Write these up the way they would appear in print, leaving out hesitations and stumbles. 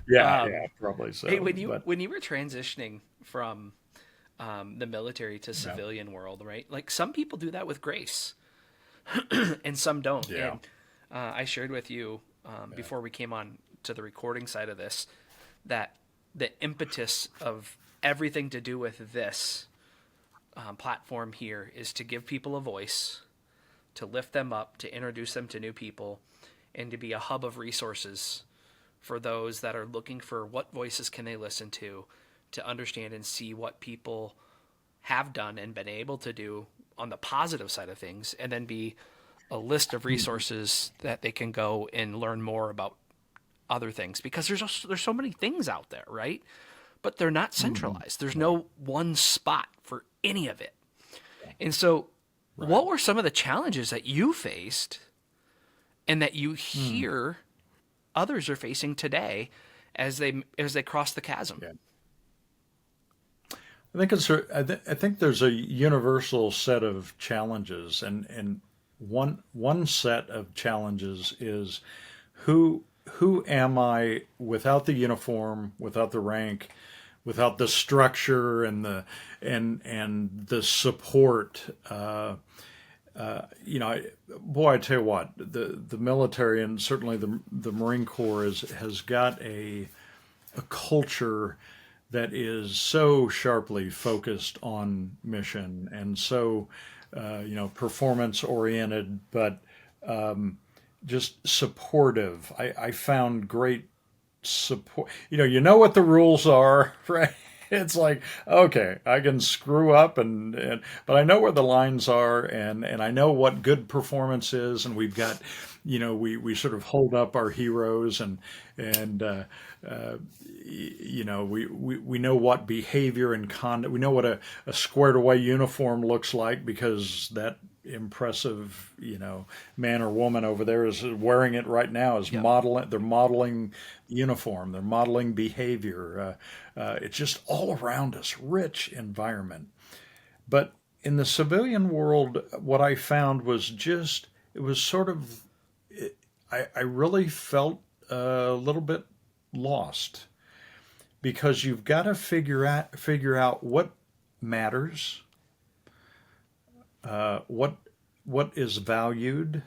Yeah, probably Hey, so. But when you were transitioning from the military to yeah, civilian world, right? Like some people do that with grace, and some don't. yeah, And I shared with you yeah. before we came on to the recording side of this that the impetus of everything to do with this platform here is to give people a voice, to lift them up, to introduce them to new people, and to be a hub of resources for those that are looking for what voices can they listen to understand and see what people have done and been able to do on the positive side of things, and then be a list of Mhm. resources that they can go and learn more about other things, because there's so many things out there, right? But they're not Mhm. centralized. There's Right, no one spot for any of it. And so, right. what were some of the challenges that you faced and that you Hmm. hear others are facing today as they cross the chasm? Yeah. I think there's a universal set of challenges, and one set of challenges is who am I without the uniform, without the rank, without the structure and the support. Boy, I tell you what, the military and certainly the Marine Corps has got a culture that is so sharply focused on mission and so performance oriented, but just supportive. I found great support. You know what the rules are, right? It's like, okay, I can screw up but I know where the lines are and I know what good performance is, and we've got, we sort of hold up our heroes and uh, we know what behavior and conduct, we know what a squared away uniform looks like because that impressive man or woman over there is wearing it right now, is Yep. modeling, they're modeling uniform, they're modeling behavior. It's just all around us, rich environment. But in the civilian world, what I found was just, it was sort of, I really felt a little bit lost because you've got to figure out what matters, what is valued,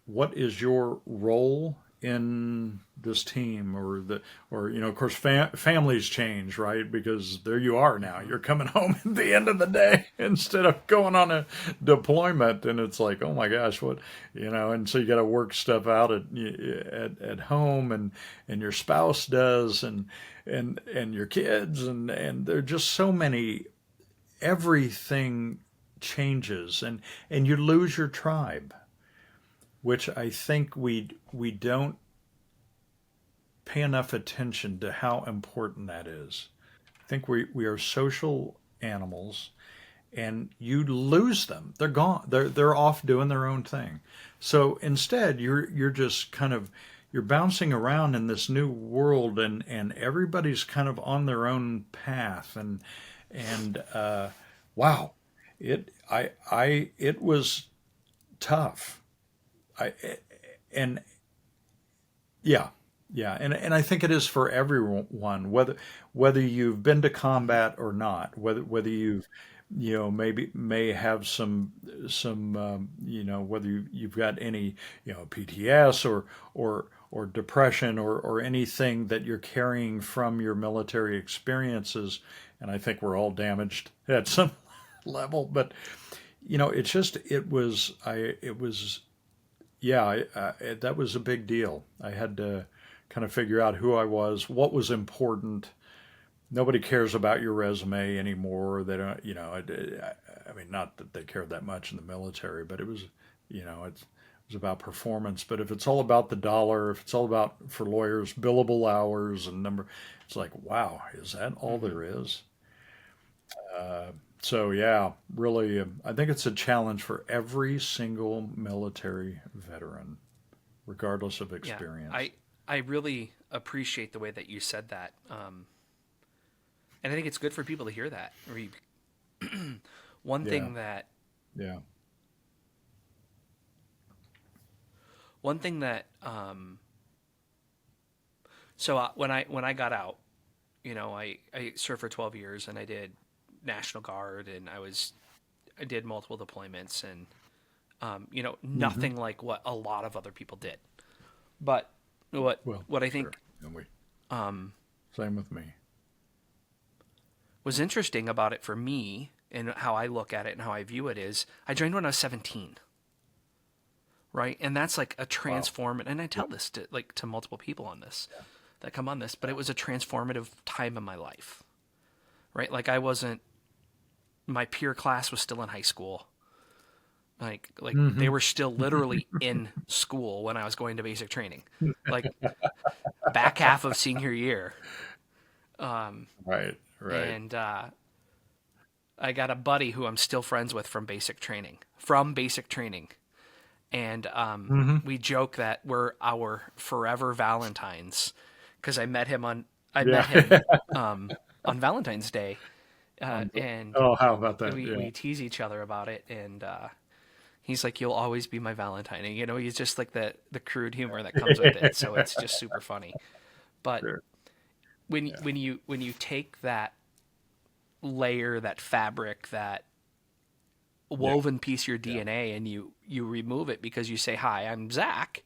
what is your role in this team, or of course families change, right? Because there you are now, Mm-hmm. you're coming home at the end of the day instead of going on a deployment, and it's like, oh my gosh, what, and so you got to work stuff out at home, and your spouse does, and your kids, and there are just so many, everything changes, and you lose your tribe, which I think we don't pay enough attention to how important that is. I think we are social animals, and you lose them. They're gone. They're off doing their own thing. So instead, you're just kind of, you're bouncing around in this new world, and everybody's kind of on their own path, and wow, it was tough. I and Yeah, yeah, and I think it is for everyone, whether you've been to Mm-hmm. combat or not, whether you've, maybe may have some whether you've got any, PTS or depression or anything that you're carrying from your military experiences, and I think we're all damaged at some level, but it's just, it was, yeah, that was a big deal. I had to kind of figure out who I was, what was important. Nobody cares about your resume anymore. They don't, I mean, not that they cared that much in the military, but it was about performance. But if it's all about the dollar, if it's all about, for lawyers, billable hours and number, it's like, wow, is that all Mm-hmm. there is? So yeah, really, I think it's a challenge for every single military veteran, regardless of Yeah, experience. I really appreciate the way that you said that, and I think it's good for people to hear that. One Yeah, thing that yeah, one thing that So when I got out, I served for 12 years and I did National Guard and I did multiple deployments and Mm-hmm. nothing like what a lot of other people did. But what Well, what I sure. think And we um, same with me. was interesting about it for me and how I look at it and how I view it is I joined when I was 17, right? And that's like a Wow. transform. And I tell Yep. this to multiple people on this Yeah. that come on this, but Yeah. it was a transformative time in my life, right? Like I wasn't my peer class was still in high school. Like they Mm-hmm. were still literally in school when I was going to basic training. Like back half of senior year. Right. Right. And I got a buddy who I'm still friends with from basic training. From basic training. And Mm-hmm. we joke that we're our forever Valentines because I met Yeah. him on Valentine's Day, Um, and oh, how about that? we Yeah. tease each other about it, and he's like, "You'll always be my Valentine," and he's just like the crude humor that comes with it, so it's just super funny. But Sure. Yeah. when you take that layer, that fabric, that Yeah. woven piece of your Yeah. DNA, and you remove it because you say, "Hi, I'm Zach,"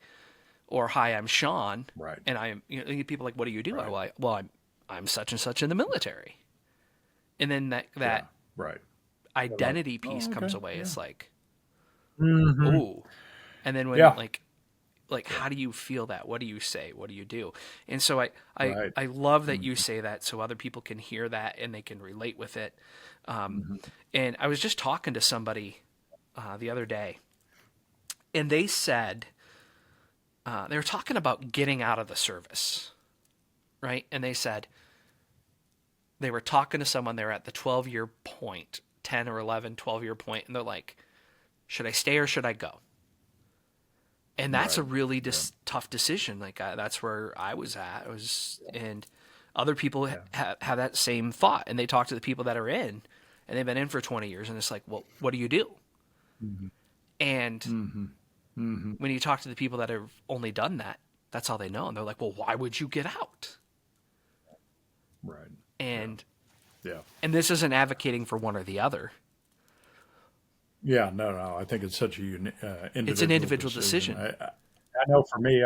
or "Hi, I'm Sean," Right. and people are like, "What do you do?" I'm Right. like, "Well, I'm such and such in the military," and then Yeah. that Right. They're like, identity piece oh, comes okay. away. Yeah. It's like, Mm-hmm. oh, and then when Yeah. like Yeah. how do you feel that? What do you say? What do you do? And so Right. I love that you Mm-hmm. say that so other people can hear that and they can relate with it. Um, Mm-hmm. and I was just talking to somebody the other day, and they said they were talking about getting out of the service, right? And they said they were talking to someone. They're at the 12-year point, 10 or 11, 12-year point, and they're like, should I stay or should I go? And that's a Right. really Yeah. tough decision. Like that's where I was at. And other people Yeah. have that same thought, and they talk to the people that are in, and they've been in for 20 years, and it's like, well, what do you do? Mm-hmm. And Mm-hmm. Mm-hmm. when you talk to the people that have only done that, that's all they know, and they're like, well, why would you get out? Right. Yeah. And Yeah. this isn't advocating for one or the other. Yeah. No. No. I think it's such a It's an individual individual decision. decision. I know for me,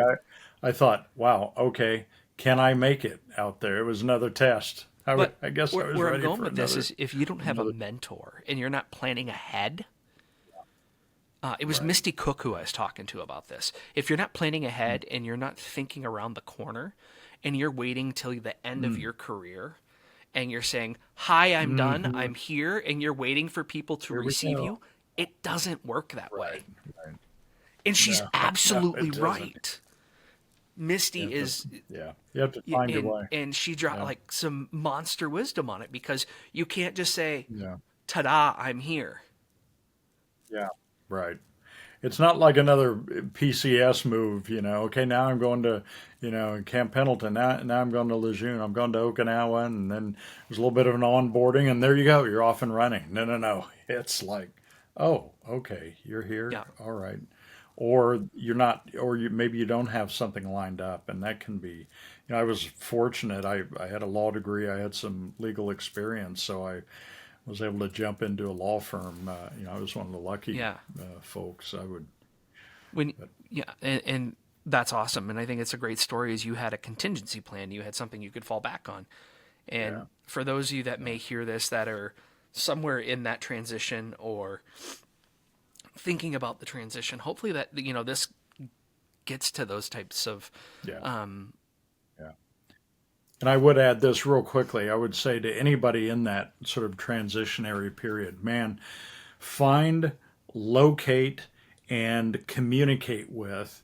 I thought, wow, okay, can I make it out there? It was another test. But I guess I was where I'm ready going for with this is if you don't have a another. mentor and you're not planning ahead, it was Right. Misty Cook who I was talking to about this. If you're not planning ahead and you're not thinking around the corner and you're waiting till the end of Mm-hmm. your career and you're saying, hi, I'm done, Mm-hmm. I'm here, and you're waiting for people to Here we receive go. you, it doesn't work that Right. way. Right. And she's No. No, absolutely it doesn't. right. You Misty have to. is Yeah. You have to find your way. and she dropped Yeah. like some monster wisdom on it because you can't just say, Yeah. ta-da, I'm here. Yeah. Right. It's not like another PCS move, Okay, now I'm going to, Camp Pendleton. Now I'm going to Lejeune. I'm going to Okinawa, and then there's a little bit of an onboarding, and there you go. You're off and running. No, no, no. It's like, oh, okay, you're here. Yeah. All right. Or you're not, or maybe you don't have something lined up, and that can be. I was fortunate. I had a law degree. I had some legal experience, so I was able to jump into a law firm. I was one of the lucky Yeah. folks. I would. When But yeah, and that's awesome. And I think it's a great story is you had a contingency plan. You had something you could fall back on. yeah, And for those of you that may hear this that are somewhere in that transition or thinking about the transition, hopefully that this gets to those types of yeah, um, yeah. And I would add this real quickly. I would say to anybody in that sort of transitionary period, man, find, locate, and communicate with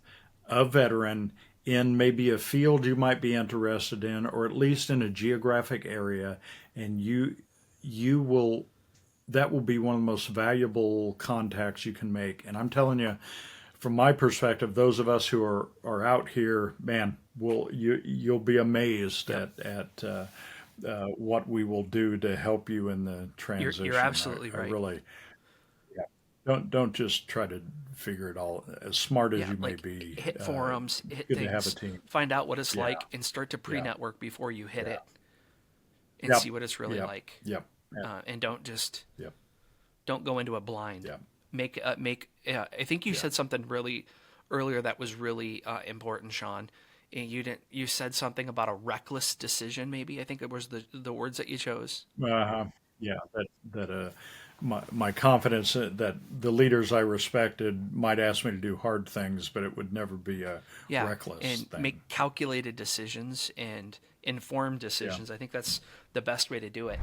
a veteran in maybe a field you might be interested in, or at least in a geographic area, and you will that will be one of the most valuable contacts you can make. And I'm telling you, from my perspective, those of us who are out here, man, you'll be amazed yep. at what we will do to help you in the You're transition. absolutely I right. really, yeah. don't just try to figure it all. As smart as Yeah, you may like be, hit forums, hit good to have a things, team. find out what it's Yeah, like, and start to yeah, pre-network before you hit yeah. it, and Yep, see what it's really yep, like. yep, yeah, And yep, don't go into it blind. yep, Make. I think you yeah. said something really earlier that was really important, Sean. And you didn't. You said something about a reckless decision. Maybe I think it was the words that you chose. Uh-huh. Yeah, my confidence that the leaders I respected might ask me to do hard things, but it would never be a Yeah, reckless and thing. make calculated decisions and informed Yeah. decisions. I think that's the best way to do it.